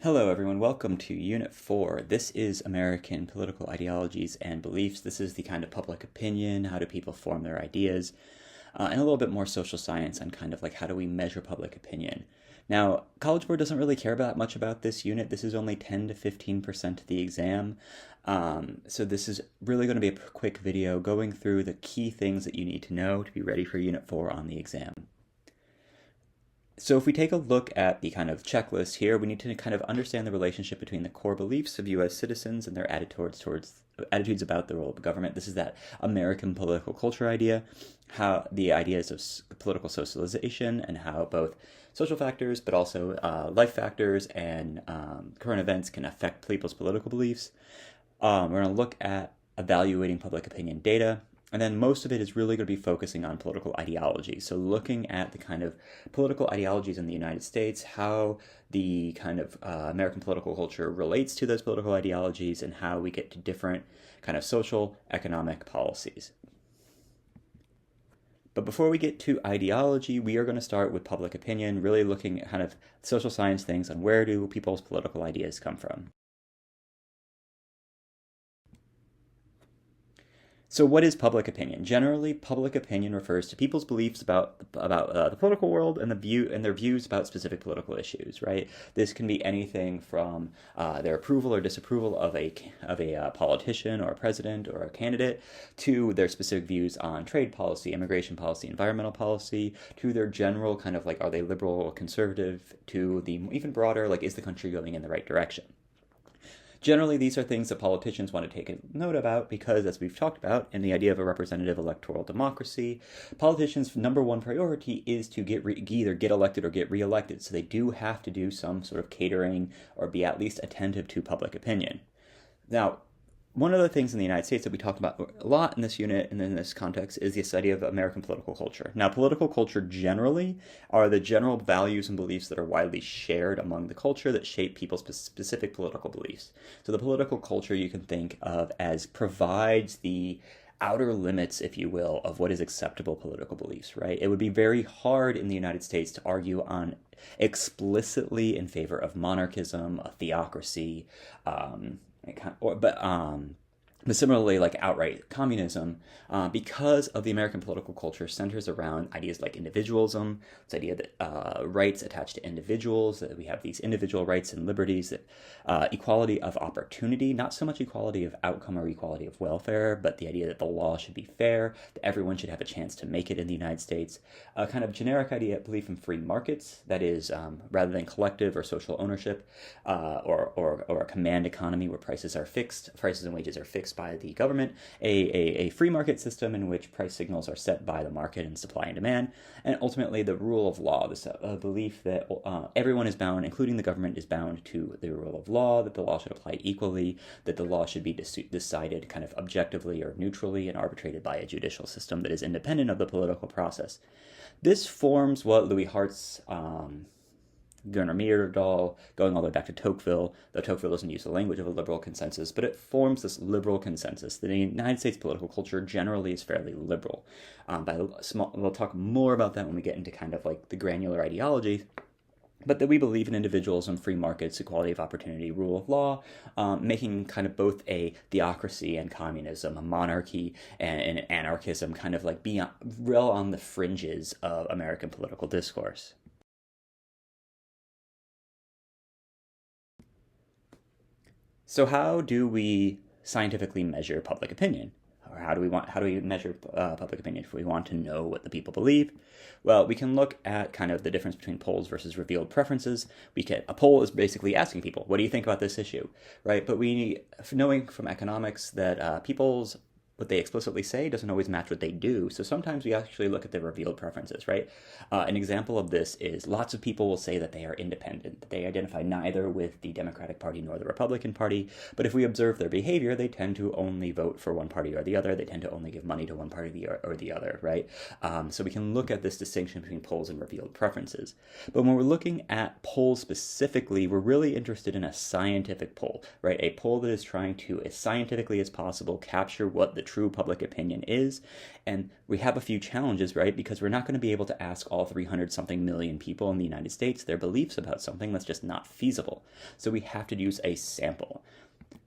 Hello everyone, welcome to Unit 4. This is American Political Ideologies and Beliefs. This is the kind of public opinion, how do people form their ideas, and a little bit more social science on kind of like how do we measure public opinion. Now, College Board doesn't really care much about this unit. This is only 10 to 15% of the exam. So this is really going to be a quick video going through the key things that you need to know to be ready for Unit 4 on the exam. So if we take a look at the kind of checklist here, we need to kind of understand the relationship between the core beliefs of U.S. citizens and their attitudes about the role of government. This is that American political culture idea, how the ideas of political socialization and how both social factors, but also life factors and current events can affect people's political beliefs. We're going to look at evaluating public opinion data. And then most of it is really going to be focusing on political ideology. So looking at the kind of political ideologies in the United States, how the kind of American political culture relates to those political ideologies, and how we get to different kind of social, economic policies. But before we get to ideology, we are going to start with public opinion, really looking at kind of social science things on where do people's political ideas come from. So what is public opinion? Generally, public opinion refers to people's beliefs about the political world and their views about specific political issues, right? This can be anything from their approval or disapproval of a politician or a president or a candidate, to their specific views on trade policy, immigration policy, environmental policy, to their general kind of like, are they liberal or conservative, to the even broader, like, is the country going in the right direction? Generally, these are things that politicians want to take a note about because, as we've talked about in the idea of a representative electoral democracy, politicians' number one priority is to either get elected or get reelected. So they do have to do some sort of catering or be at least attentive to public opinion. Now, one of the things in the United States that we talk about a lot in this unit and in this context is this idea of American political culture. Now, political culture generally are the general values and beliefs that are widely shared among the culture that shape people's specific political beliefs. So the political culture you can think of as provides the outer limits, if you will, of what is acceptable political beliefs, right? It would be very hard in the United States to argue on explicitly in favor of monarchism, a theocracy, but similarly, like outright communism, because of the American political culture centers around ideas like individualism, this idea that rights attached to individuals, that we have these individual rights and liberties, that equality of opportunity, not so much equality of outcome or equality of welfare, but the idea that the law should be fair, that everyone should have a chance to make it in the United States, a kind of generic idea, belief in free markets, that is, rather than collective or social ownership, or a command economy where prices and wages are fixed by the government, a free market system in which price signals are set by the market and supply and demand, and ultimately the rule of law, this belief that everyone is bound, including the government, is bound to the rule of law, that the law should apply equally, that the law should be decided kind of objectively or neutrally and arbitrated by a judicial system that is independent of the political process. This forms what Louis Hart's Gunnar Myrdal, going all the way back to Tocqueville, though Tocqueville doesn't use the language of a liberal consensus, but it forms this liberal consensus that the United States political culture generally is fairly liberal. We'll talk more about that when we get into kind of like the granular ideology, but that we believe in individualism, free markets, equality of opportunity, rule of law, making kind of both a theocracy and communism, a monarchy and anarchism, kind of like real on the fringes of American political discourse. So how do we scientifically measure public opinion? Or how do we measure public opinion if we want to know what the people believe? Well, we can look at kind of the difference between polls versus revealed preferences. A poll is basically asking people, what do you think about this issue, right? But knowing from economics that what they explicitly say doesn't always match what they do. So sometimes we actually look at the revealed preferences, right? An example of this is lots of people will say that they are independent, that they identify neither with the Democratic Party nor the Republican Party. But if we observe their behavior, they tend to only vote for one party or the other. They tend to only give money to one party or the other, right? So we can look at this distinction between polls and revealed preferences. But when we're looking at polls specifically, we're really interested in a scientific poll, right? A poll that is trying to, as scientifically as possible, capture what the true public opinion is. And we have a few challenges, right? Because we're not going to be able to ask all 300 something million people in the United States their beliefs about something. That's just not feasible. So we have to use a sample.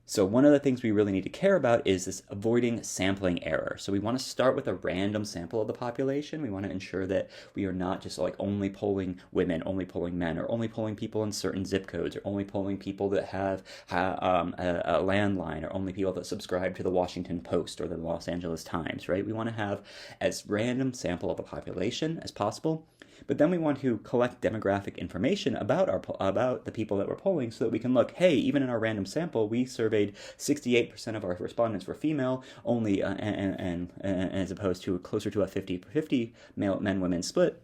So one of the things we really need to care about is this avoiding sampling error. So we want to start with a random sample of the population. We want to ensure that we are not just like only polling women, only polling men, or only polling people in certain zip codes, or only polling people that have a landline, or only people that subscribe to the Washington Post or the Los Angeles Times, right? We want to have as random sample of the population as possible. But then we want to collect demographic information about the people that we're polling so that we can look, hey, even in our random sample, we surveyed 68% of our respondents were female, only and as opposed to closer to a 50-50 men-women split,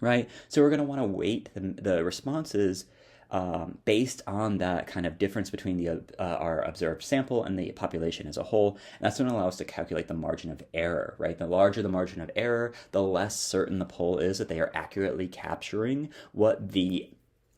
right? So we're going to want to weight the responses based on that kind of difference between our observed sample and the population as a whole. And that's going to allow us to calculate the margin of error, right? The larger the margin of error, the less certain the poll is that they are accurately capturing what the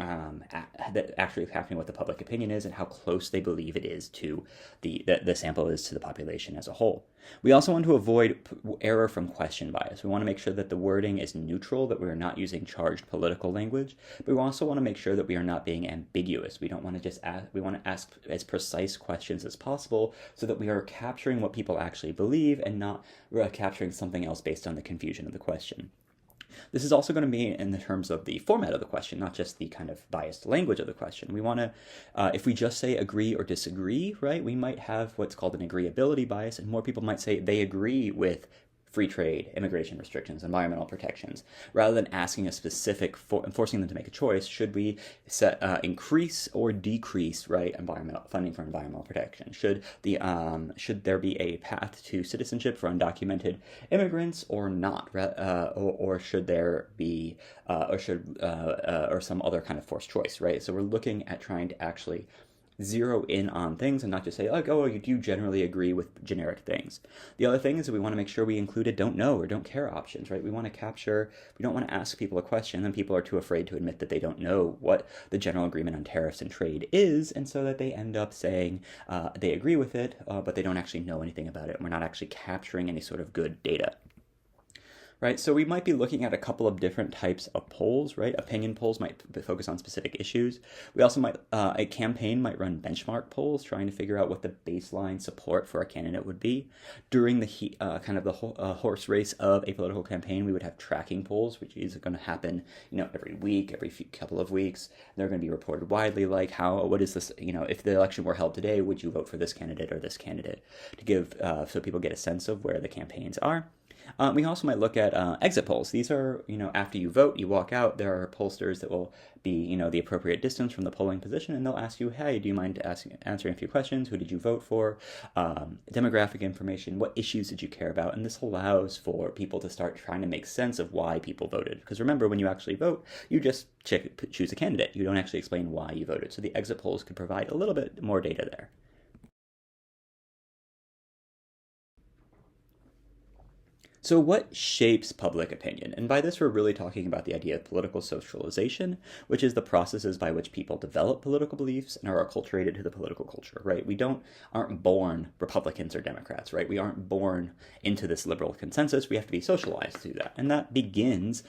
actually capturing what the public opinion is and how close they believe it is to the sample is to the population as a whole. We also want to avoid error from question bias. We want to make sure that the wording is neutral, that we are not using charged political language, but we also want to make sure that we are not being ambiguous. We don't want to just ask, we want to ask as precise questions as possible so that we are capturing what people actually believe and not capturing something else based on the confusion of the question. This is also going to be in the terms of the format of the question, not just the kind of biased language of the question. We want to, if we just say agree or disagree, right, we might have what's called an agreeability bias, and more people might say they agree with free trade, immigration restrictions, environmental protections, rather than asking a specific, forcing them to make a choice. Should we increase or decrease, right, environmental funding for environmental protection? Should there be a path to citizenship for undocumented immigrants or not, or should there be, or some other kind of forced choice, right? So we're looking at trying to actually zero in on things and not just say, like, oh, you do generally agree with generic things. The other thing is that we want to make sure we included don't know or don't care options, right? We want to capture, we don't want to ask people a question and people are too afraid to admit that they don't know what the general agreement on tariffs and trade is, and so that they end up saying they agree with it, but they don't actually know anything about it. And we're not actually capturing any sort of good data. Right, so we might be looking at a couple of different types of polls, right? Opinion polls might focus on specific issues. We also might, a campaign might run benchmark polls, trying to figure out what the baseline support for a candidate would be. During the kind of the horse race of a political campaign, we would have tracking polls, which is going to happen, every week, every couple of weeks. They're going to be reported widely, like what is this, if the election were held today, would you vote for this candidate or this candidate, to give, so people get a sense of where the campaigns are. We also might look at exit polls. These are, after you vote, you walk out, there are pollsters that will be, the appropriate distance from the polling position, and they'll ask you, hey, do you mind answering a few questions? Who did you vote for? Demographic information, what issues did you care about? And this allows for people to start trying to make sense of why people voted. Because remember, when you actually vote, you just choose a candidate. You don't actually explain why you voted. So the exit polls could provide a little bit more data there. So what shapes public opinion? And by this, we're really talking about the idea of political socialization, which is the processes by which people develop political beliefs and are acculturated to the political culture, right? Aren't born Republicans or Democrats, right? We aren't born into this liberal consensus. We have to be socialized through that. And that begins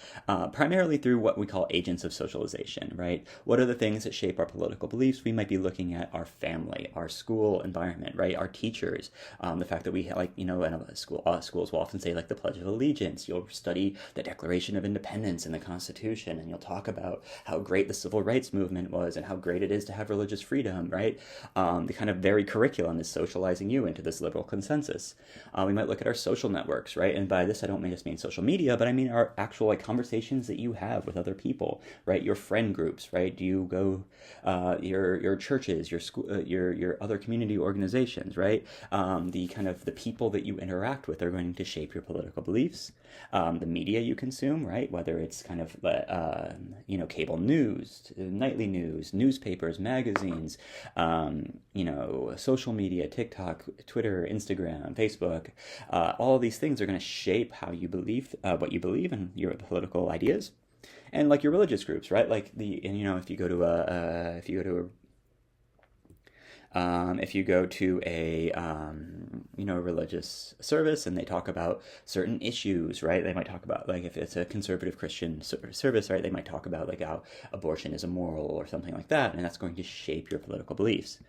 primarily through what we call agents of socialization, right? What are the things that shape our political beliefs? We might be looking at our family, our school environment, right? Our teachers, the fact that we, in schools will often say, like, the Pledge of Allegiance. You'll study the Declaration of Independence and the Constitution, and you'll talk about how great the Civil Rights Movement was and how great it is to have religious freedom, right? The kind of very curriculum is socializing you into this liberal consensus. We might look at our social networks, right? And by this, I don't just mean social media, but I mean our actual conversations that you have with other people, right? Your friend groups, right? Do you go, your churches, your school, your other community organizations, right? The people that you interact with are going to shape your political beliefs. The media you consume, right? Whether it's kind of, cable news, nightly news, newspapers, magazines, social media, TikTok, Twitter, Instagram, Facebook, all these things are going to shape how you believe, what you believe and your political ideas. And like your religious groups, right? Like if you go to If you go to a religious service and they talk about certain issues, right? They might talk about, like, if it's a conservative Christian service, right? They might talk about like how abortion is immoral or something like that, and that's going to shape your political beliefs.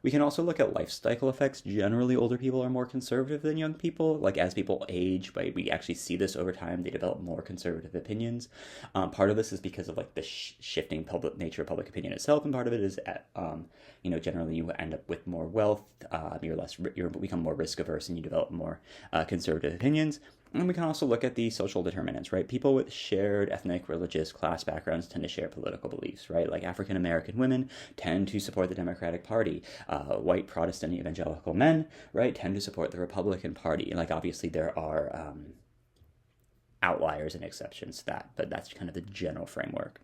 We can also look at life cycle effects. Generally, older people are more conservative than young people. Like, as people age, right, we actually see this over time. They develop more conservative opinions. Part of this is because of like the shifting public nature of public opinion itself, and part of it is generally you end up with more wealth. You become more risk averse, and you develop more conservative opinions. And we can also look at the social determinants, right? People with shared ethnic, religious, class backgrounds tend to share political beliefs, right? Like African American women tend to support the Democratic Party. White Protestant evangelical men, right, tend to support the Republican Party. And like, obviously, there are outliers and exceptions to that, but that's kind of the general framework.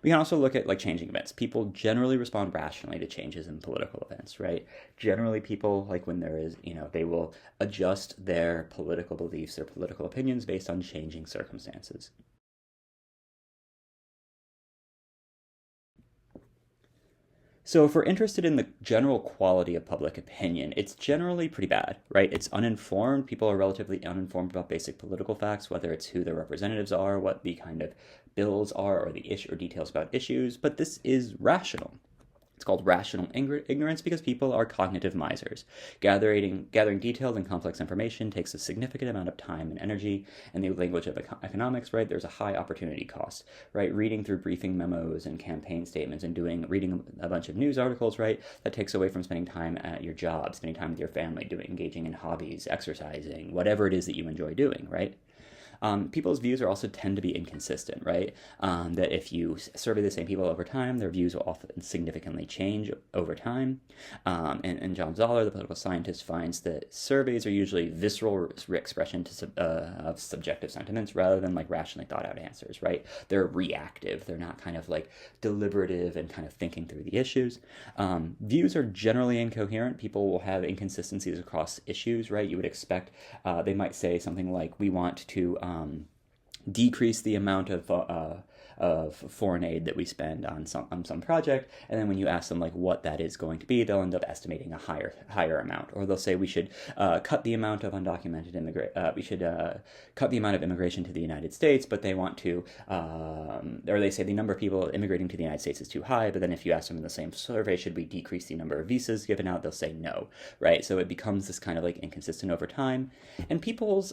We can also look at like changing events. People generally respond rationally to changes in political events, right? Generally, people, like, when there is, they will adjust their political beliefs, their political opinions based on changing circumstances. So if we're interested in the general quality of public opinion, it's generally pretty bad, right? It's uninformed. People are relatively uninformed about basic political facts, whether it's who their representatives are, what the kind of bills are, or the issue or details about issues. But this is rational. It's called rational ignorance because people are cognitive misers. Gathering detailed and complex information takes a significant amount of time and energy. In the language of economics, right, there's a high opportunity cost, right? Reading through briefing memos and campaign statements and reading a bunch of news articles, right, that takes away from spending time at your job, spending time with your family, engaging in hobbies, exercising, whatever it is that you enjoy doing, right? People's views are also tend to be inconsistent, right? That if you survey the same people over time, their views will often significantly change over time. And John Zoller, the political scientist, finds that surveys are usually visceral expression of subjective sentiments rather than like rationally thought out answers, right? They're reactive. They're not kind of like deliberative and kind of thinking through the issues. Views are generally incoherent. People will have inconsistencies across issues, right? You would expect they might say something like, we want to decrease the amount of foreign aid that we spend on some project, and then when you ask them like what that is going to be, they'll end up estimating a higher amount, or they'll say we should cut the amount of undocumented cut the amount of immigration to the United States, but they want to, or they say the number of people immigrating to the United States is too high, but then if you ask them in the same survey, should we decrease the number of visas given out, they'll say no, right? So it becomes this kind of like inconsistent over time, and people's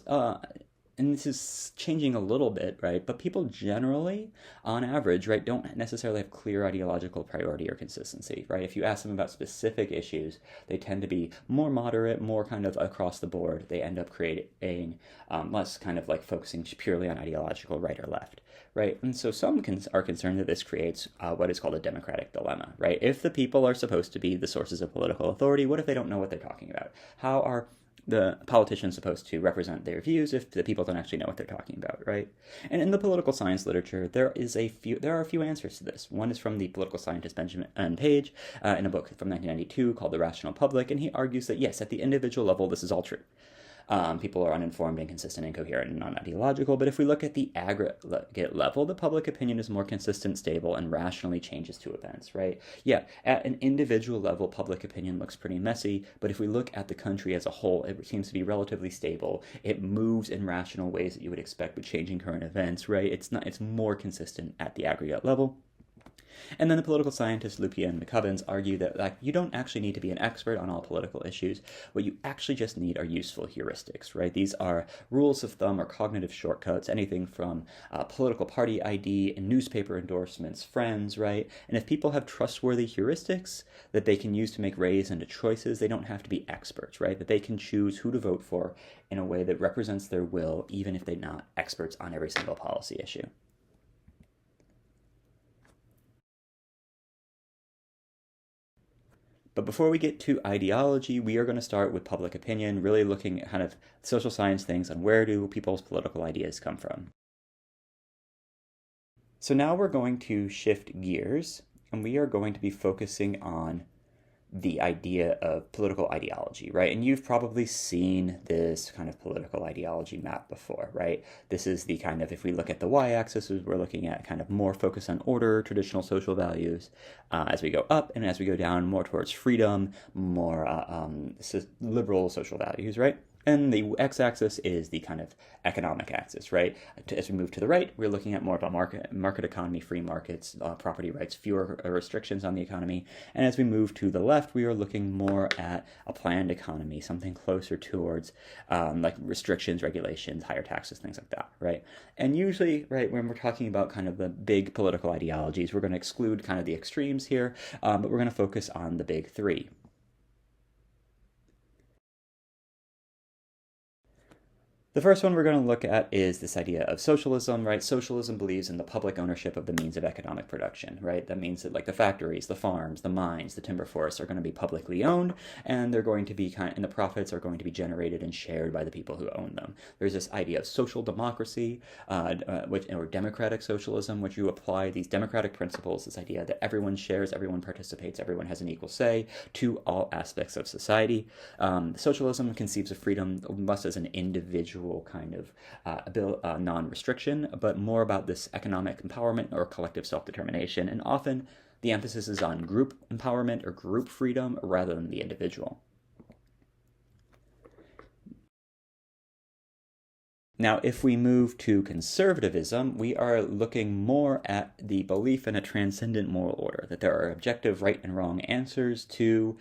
and this is changing a little bit, right? But people generally, on average, right, don't necessarily have clear ideological priority or consistency, right? If you ask them about specific issues, they tend to be more moderate, more kind of across the board. They end up creating less kind of like focusing purely on ideological right or left, right? And so some are concerned that this creates what is called a democratic dilemma, right? If the people are supposed to be the sources of political authority, what if they don't know what they're talking about? How are the politicians supposed to represent their views if the people don't actually know what they're talking about, right? And in the political science literature, there are a few answers to this. One is from the political scientist Benjamin Page in a book from 1992 called The Rational Public, and he argues that yes, at the individual level, this is all true. People are uninformed, inconsistent, incoherent, and non-ideological. But if we look at the aggregate level, the public opinion is more consistent, stable, and rationally changes to events, right? Yeah, at an individual level, public opinion looks pretty messy. But if we look at the country as a whole, it seems to be relatively stable. It moves in rational ways that you would expect with changing current events, right? It's more consistent at the aggregate level. And then the political scientists Lupia and McCubbins argue that like you don't actually need to be an expert on all political issues. What you actually just need are useful heuristics, right? These are rules of thumb or cognitive shortcuts, anything from political party ID and newspaper endorsements, friends, right? And if people have trustworthy heuristics that they can use to make raise into choices, they don't have to be experts, right? That they can choose who to vote for in a way that represents their will, even if they're not experts on every single policy issue. But before we get to ideology, we are going to start with public opinion, really looking at kind of social science things on where do people's political ideas come from. So now we're going to shift gears, and we are going to be focusing on the idea of political ideology, right? And you've probably seen this kind of political ideology map before, right? This is the kind of, if we look at the y-axis, we're looking at kind of more focus on order, traditional social values. As we go up and as we go down, more towards freedom, more liberal social values, right? And the x-axis is the kind of economic axis, right? As we move to the right, we're looking at more of a market economy, free markets, property rights, fewer restrictions on the economy. And as we move to the left, we are looking more at a planned economy, something closer towards like restrictions, regulations, higher taxes, things like that, right? And usually, right, when we're talking about kind of the big political ideologies, we're going to exclude kind of the extremes here, but we're going to focus on the big three. The first one we're going to look at is this idea of socialism, right? Socialism believes in the public ownership of the means of economic production, right? That means that like the factories, the farms, the mines, the timber forests are going to be publicly owned, and they're going to be and the profits are going to be generated and shared by the people who own them. There's this idea of social democracy, or democratic socialism, which you apply these democratic principles, this idea that everyone shares, everyone participates, everyone has an equal say to all aspects of society. Socialism conceives of freedom less as an individual kind of non-restriction, but more about this economic empowerment or collective self-determination. And often the emphasis is on group empowerment or group freedom rather than the individual. Now, if we move to conservatism, we are looking more at the belief in a transcendent moral order, that there are objective right and wrong answers to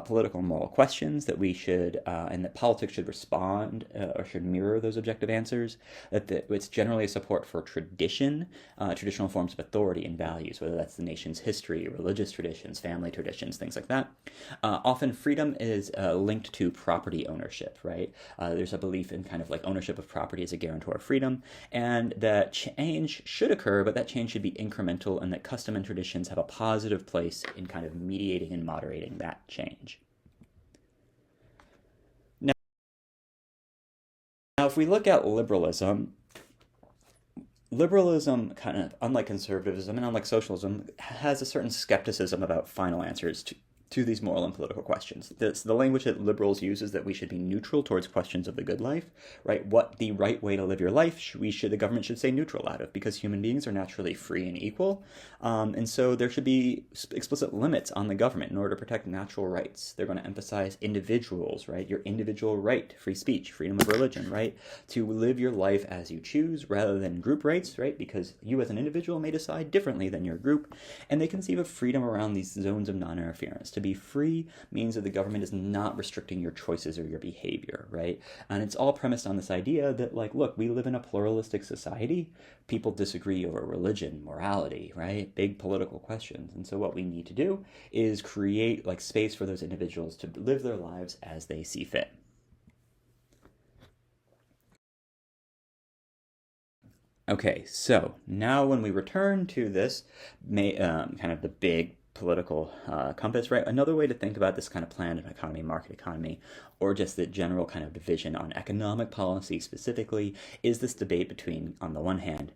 political and moral questions, that we should, and that politics should respond or should mirror those objective answers, that it's generally a support for tradition, traditional forms of authority and values, whether that's the nation's history, religious traditions, family traditions, things like that. Often freedom is linked to property ownership, right? There's a belief in kind of like ownership of property as a guarantor of freedom, and that change should occur, but that change should be incremental, and that custom and traditions have a positive place in kind of mediating and moderating that change. Now, if we look at liberalism, kind of, unlike conservatism and unlike socialism, has a certain skepticism about final answers to these moral and political questions. The language that liberals use is that we should be neutral towards questions of the good life, right? What the right way to live your life, the government should say neutral out of, because human beings are naturally free and equal. And so there should be explicit limits on the government in order to protect natural rights. They're going to emphasize individuals, right? Your individual right, free speech, freedom of religion, right? To live your life as you choose rather than group rights, right? Because you as an individual may decide differently than your group. And they conceive of freedom around these zones of non-interference. To be free means that the government is not restricting your choices or your behavior, right? And it's all premised on this idea that, like, look, we live in a pluralistic society. People disagree over religion, morality, right? Big political questions. And so what we need to do is create like space for those individuals to live their lives as they see fit. Okay, so now when we return to this, kind of the big political compass, right? Another way to think about this kind of planned economy, market economy, or just the general kind of division on economic policy specifically, is this debate between, on the one hand,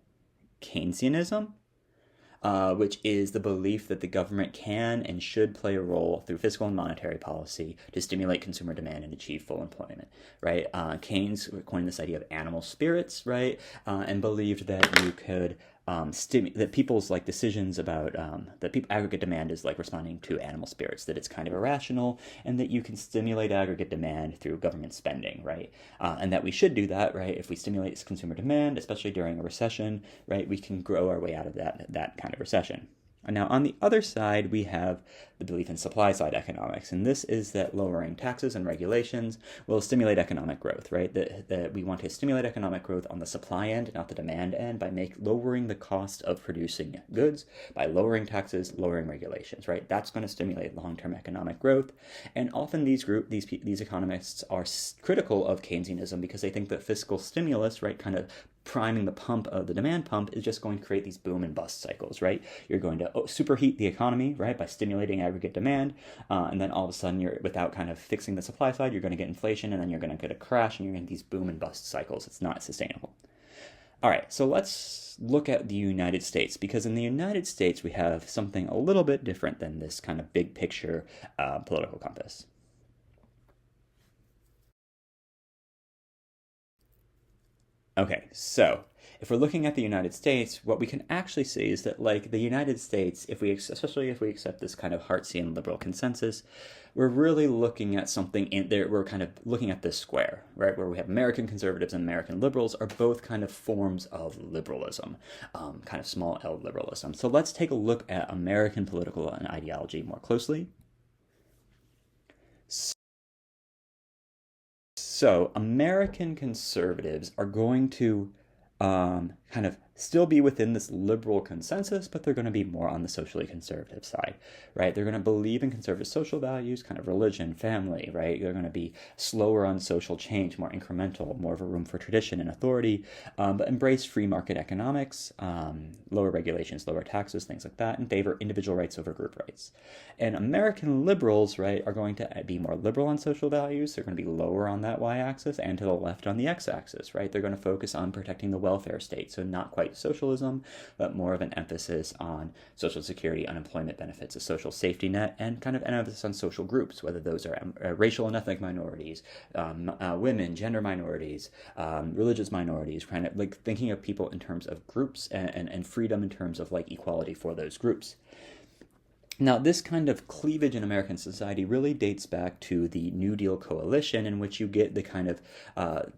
Keynesianism, which is the belief that the government can and should play a role through fiscal and monetary policy to stimulate consumer demand and achieve full employment, right? Keynes coined this idea of animal spirits, right? And believed that you could that people's like decisions about aggregate demand is like responding to animal spirits, that it's kind of irrational, and that you can stimulate aggregate demand through government spending, right? And that we should do that, right? If we stimulate consumer demand, especially during a recession, right, we can grow our way out of that kind of recession. And now on the other side, we have the belief in supply side economics. And this is that lowering taxes and regulations will stimulate economic growth, right? That we want to stimulate economic growth on the supply end, not the demand end, by lowering the cost of producing goods, by lowering taxes, lowering regulations, right? That's going to stimulate long-term economic growth. And often these economists are critical of Keynesianism because they think that fiscal stimulus, right, kind of priming the pump of the demand pump, is just going to create these boom and bust cycles, right? You're going to superheat the economy, right, by stimulating aggregate demand, and then all of a sudden, without kind of fixing the supply side, you're going to get inflation, and then you're going to get a crash, and you're going to get these boom and bust cycles. It's not sustainable. All right, so let's look at the United States, because in the United States we have something a little bit different than this kind of big picture political compass. Okay, so if we're looking at the United States, what we can actually see is that, like, the United States, if we, especially if we accept this kind of Hartzian liberal consensus, we're really looking at something in there. We're kind of looking at this square, right, where we have American conservatives and American liberals are both kind of forms of liberalism, kind of small L liberalism. So let's take a look at American political and ideology more closely. So, American conservatives are going to kind of still be within this liberal consensus, but they're going to be more on the socially conservative side, right? They're going to believe in conservative social values, kind of religion, family, right? They're going to be slower on social change, more incremental, more of a room for tradition and authority, but embrace free market economics, lower regulations, lower taxes, things like that, and favor individual rights over group rights. And American liberals, right, are going to be more liberal on social values. They're going to be lower on that y-axis and to the left on the x-axis, right? They're going to focus on protecting the welfare state, so not quite socialism, but more of an emphasis on social security, unemployment benefits, a social safety net, and kind of an emphasis on social groups, whether those are racial and ethnic minorities, women, gender minorities, religious minorities, kind of like thinking of people in terms of groups and freedom in terms of like equality for those groups. Now, this kind of cleavage in American society really dates back to the New Deal coalition, in which you get the kind of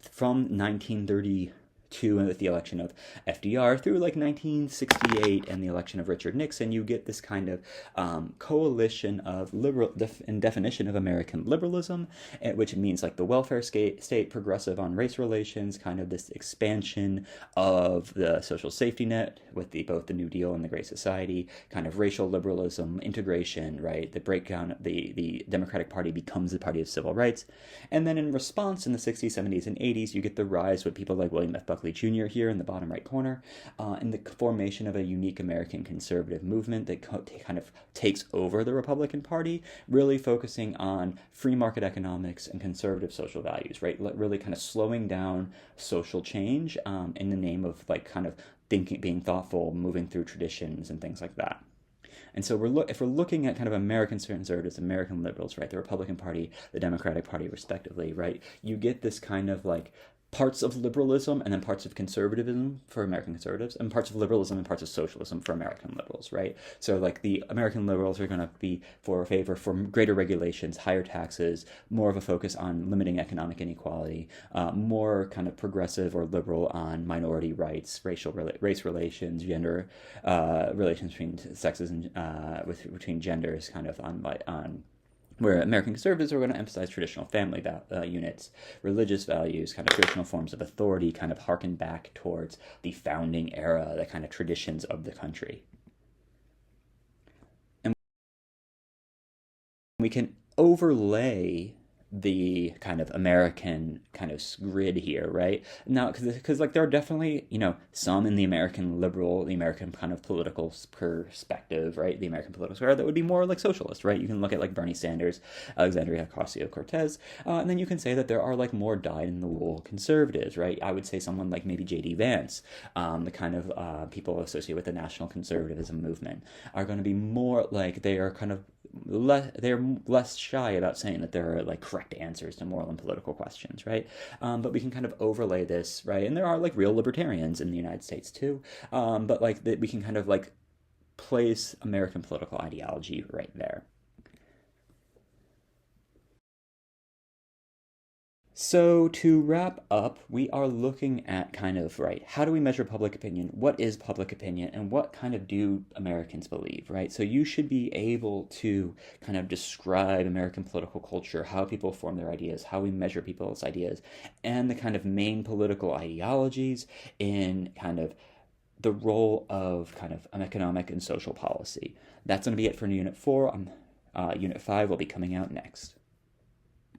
from 1932 with the election of FDR through like 1968 and the election of Richard Nixon, you get this kind of coalition of liberal and definition of American liberalism, which means like the welfare state, progressive on race relations, kind of this expansion of the social safety net with both the New Deal and the Great Society, kind of racial liberalism, integration, right? The breakdown, the Democratic Party becomes the party of civil rights. And then in response in the 60s, 70s, and 80s, you get the rise with people like William F. Buckley Jr. here in the bottom right corner, and the formation of a unique American conservative movement that kind of takes over the Republican Party, really focusing on free market economics and conservative social values, right? Really kind of slowing down social change in the name of like kind of thinking, being thoughtful, moving through traditions and things like that. And so if we're looking at kind of American conservatives, American liberals, right, the Republican Party, the Democratic Party, respectively, right, you get this kind of like parts of liberalism and then parts of conservatism for American conservatives and parts of liberalism and parts of socialism for American liberals, right? So like the American liberals are going to be for a favor for greater regulations, higher taxes, more of a focus on limiting economic inequality, more kind of progressive or liberal on minority rights, race relations, gender relations between sexes and between genders, kind of on where American conservatives are going to emphasize traditional family units, religious values, kind of traditional forms of authority, kind of harken back towards the founding era, the kind of traditions of the country. And we can overlay the kind of American kind of grid here, right? Now, because like there are definitely, some in the American liberal, the American kind of political perspective, right? The American political sphere that would be more like socialist, right? You can look at like Bernie Sanders, Alexandria Ocasio-Cortez, and then you can say that there are like more dyed-in-the-wool conservatives, right? I would say someone like maybe J.D. Vance, the kind of people associated with the national conservatism movement, are going to be more like they are kind of they're less shy about saying that there are like correct answers to moral and political questions, right? But we can kind of overlay this, right? And there are like real libertarians in the United States too, but like that we can kind of like place American political ideology right there. So to wrap up, we are looking at kind of, right, how do we measure public opinion? What is public opinion? And what kind of do Americans believe, right? So you should be able to kind of describe American political culture, how people form their ideas, how we measure people's ideas, and the kind of main political ideologies in kind of the role of kind of an economic and social policy. That's going to be it for Unit 4. Unit 5 will be coming out next.